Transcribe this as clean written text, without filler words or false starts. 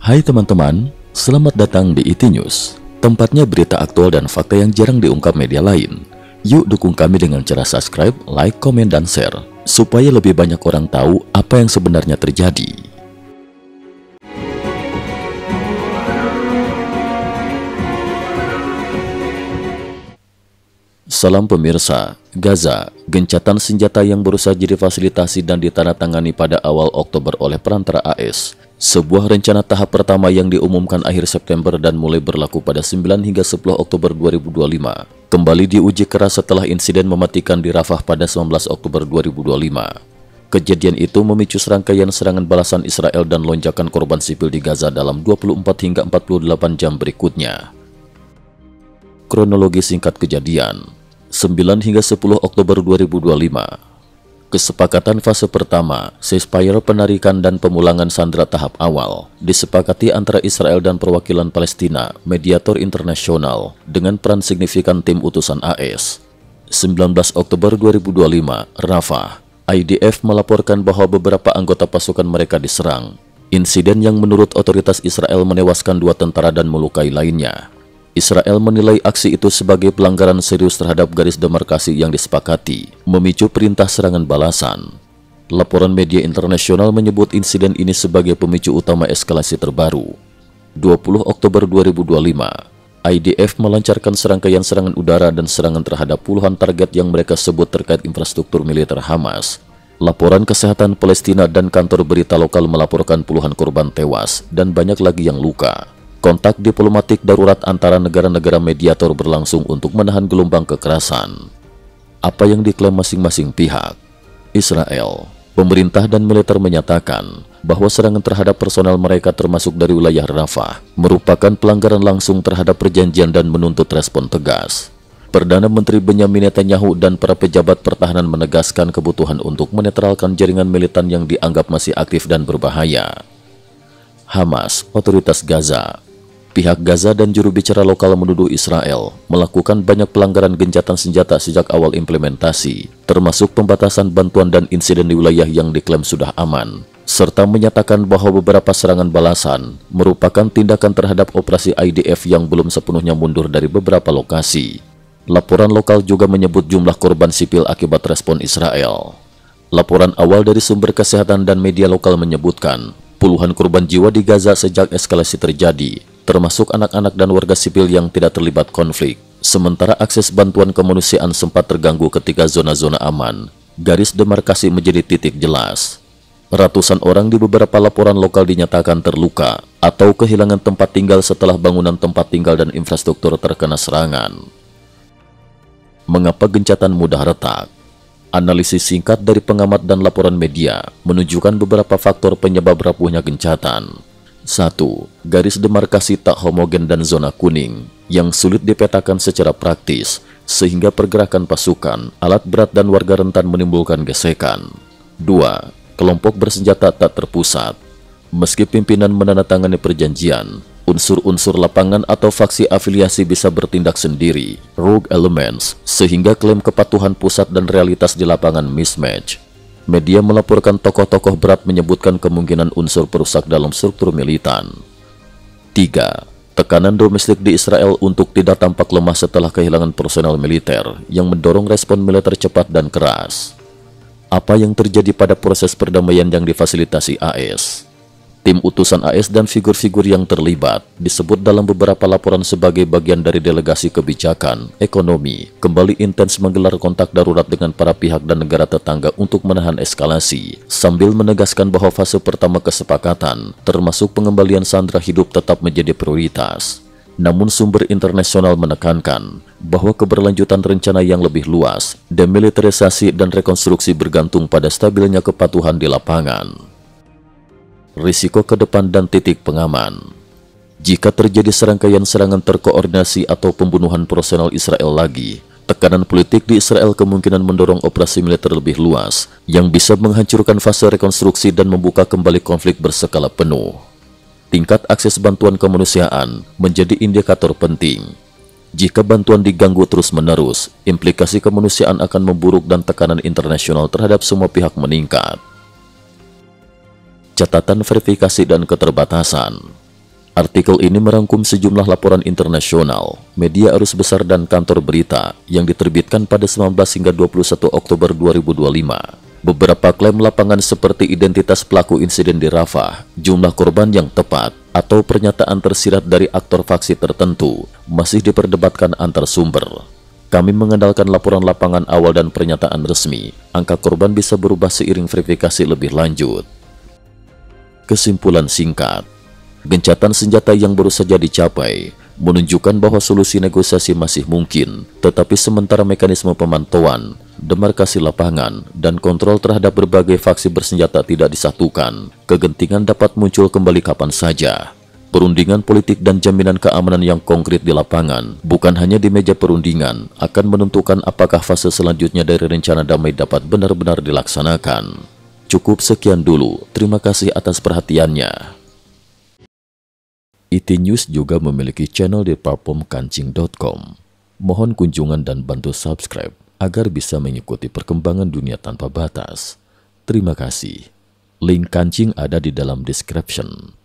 Hai teman-teman, selamat datang di IT News, tempatnya berita aktual dan fakta yang jarang diungkap media lain. Yuk dukung kami dengan cara subscribe, like, komen, dan share, supaya lebih banyak orang tahu apa yang sebenarnya terjadi. Salam pemirsa, Gaza, gencatan senjata yang baru saja difasilitasi dan ditandatangani pada awal Oktober oleh perantara AS. Sebuah rencana tahap pertama yang diumumkan akhir September dan mulai berlaku pada 9 hingga 10 Oktober 2025. Kembali diuji keras setelah insiden mematikan di Rafah pada 19 Oktober 2025. Kejadian itu memicu serangkaian serangan balasan Israel dan lonjakan korban sipil di Gaza dalam 24 hingga 48 jam berikutnya. Kronologi singkat kejadian. 9 hingga 10 Oktober 2025. Kesepakatan fase pertama, ceasefire penarikan dan pemulangan sandera tahap awal, disepakati antara Israel dan perwakilan Palestina, mediator internasional, dengan peran signifikan tim utusan AS. 19 Oktober 2025, Rafah, IDF melaporkan bahwa beberapa anggota pasukan mereka diserang. Insiden yang menurut otoritas Israel menewaskan 2 tentara dan melukai lainnya. Israel menilai aksi itu sebagai pelanggaran serius terhadap garis demarkasi yang disepakati, memicu perintah serangan balasan. Laporan media internasional menyebut insiden ini sebagai pemicu utama eskalasi terbaru. 20 Oktober 2025, IDF melancarkan serangkaian serangan udara dan serangan terhadap puluhan target yang mereka sebut terkait infrastruktur militer Hamas. Laporan Kesehatan Palestina dan kantor berita lokal melaporkan puluhan korban tewas dan banyak lagi yang luka. Kontak diplomatik darurat antara negara-negara mediator berlangsung untuk menahan gelombang kekerasan. Apa yang diklaim masing-masing pihak? Israel, pemerintah dan militer menyatakan bahwa serangan terhadap personel mereka termasuk dari wilayah Rafah merupakan pelanggaran langsung terhadap perjanjian dan menuntut respon tegas. Perdana Menteri Benyamin Netanyahu dan para pejabat pertahanan menegaskan kebutuhan untuk menetralkan jaringan militan yang dianggap masih aktif dan berbahaya. Hamas, otoritas Gaza. Pihak Gaza dan juru bicara lokal menuduh Israel melakukan banyak pelanggaran gencatan senjata sejak awal implementasi, termasuk pembatasan bantuan dan insiden di wilayah yang diklaim sudah aman, serta menyatakan bahwa beberapa serangan balasan merupakan tindakan terhadap operasi IDF yang belum sepenuhnya mundur dari beberapa lokasi. Laporan lokal juga menyebut jumlah korban sipil akibat respon Israel. Laporan awal dari sumber kesehatan dan media lokal menyebutkan puluhan korban jiwa di Gaza sejak eskalasi terjadi, termasuk anak-anak dan warga sipil yang tidak terlibat konflik. Sementara akses bantuan kemanusiaan sempat terganggu ketika zona-zona aman, garis demarkasi menjadi titik jelas. Ratusan orang di beberapa laporan lokal dinyatakan terluka atau kehilangan tempat tinggal setelah bangunan tempat tinggal dan infrastruktur terkena serangan. Mengapa gencatan mudah retak? Analisis singkat dari pengamat dan laporan media menunjukkan beberapa faktor penyebab rapuhnya gencatan. 1. Garis demarkasi tak homogen dan zona kuning yang sulit dipetakan secara praktis, sehingga pergerakan pasukan, alat berat dan warga rentan menimbulkan gesekan. 2. Kelompok bersenjata tak terpusat. Meski pimpinan menandatangani perjanjian, unsur-unsur lapangan atau faksi afiliasi bisa bertindak sendiri, rogue elements, sehingga klaim kepatuhan pusat dan realitas di lapangan mismatch. Media melaporkan tokoh-tokoh berat menyebutkan kemungkinan unsur perusak dalam struktur militan. 3. Tekanan domestik di Israel untuk tidak tampak lemah setelah kehilangan personel militer yang mendorong respon militer cepat dan keras. Apa yang terjadi pada proses perdamaian yang difasilitasi AS? Tim utusan AS dan figur-figur yang terlibat disebut dalam beberapa laporan sebagai bagian dari delegasi kebijakan, ekonomi, kembali intens menggelar kontak darurat dengan para pihak dan negara tetangga untuk menahan eskalasi, sambil menegaskan bahwa fase pertama kesepakatan, termasuk pengembalian sandera hidup tetap menjadi prioritas. Namun sumber internasional menekankan bahwa keberlanjutan rencana yang lebih luas, demilitarisasi dan rekonstruksi bergantung pada stabilnya kepatuhan di lapangan. Risiko ke depan dan titik pengaman. Jika terjadi serangkaian serangan terkoordinasi atau pembunuhan personel Israel lagi, tekanan politik di Israel kemungkinan mendorong operasi militer lebih luas yang bisa menghancurkan fase rekonstruksi dan membuka kembali konflik berskala penuh. Tingkat akses bantuan kemanusiaan menjadi indikator penting. Jika bantuan diganggu terus-menerus, implikasi kemanusiaan akan memburuk dan tekanan internasional terhadap semua pihak meningkat. Catatan verifikasi dan keterbatasan. Artikel ini merangkum sejumlah laporan internasional, media arus besar dan kantor berita yang diterbitkan pada 19 hingga 21 Oktober 2025. Beberapa klaim lapangan seperti identitas pelaku insiden di Rafah, jumlah korban yang tepat, atau pernyataan tersirat dari aktor faksi tertentu masih diperdebatkan antar sumber. Kami mengandalkan laporan lapangan awal dan pernyataan resmi. Angka korban bisa berubah seiring verifikasi lebih lanjut. Kesimpulan singkat, gencatan senjata yang baru saja dicapai menunjukkan bahwa solusi negosiasi masih mungkin, tetapi sementara mekanisme pemantauan, demarkasi lapangan, dan kontrol terhadap berbagai faksi bersenjata tidak disatukan, kegentingan dapat muncul kembali kapan saja. Perundingan politik dan jaminan keamanan yang konkret di lapangan, bukan hanya di meja perundingan, akan menentukan apakah fase selanjutnya dari rencana damai dapat benar-benar dilaksanakan. Cukup sekian dulu, terima kasih atas perhatiannya. IT News juga memiliki channel di platform kancing.com. Mohon kunjungan dan bantu subscribe agar bisa mengikuti perkembangan dunia tanpa batas. Terima kasih. Link kancing ada di dalam description.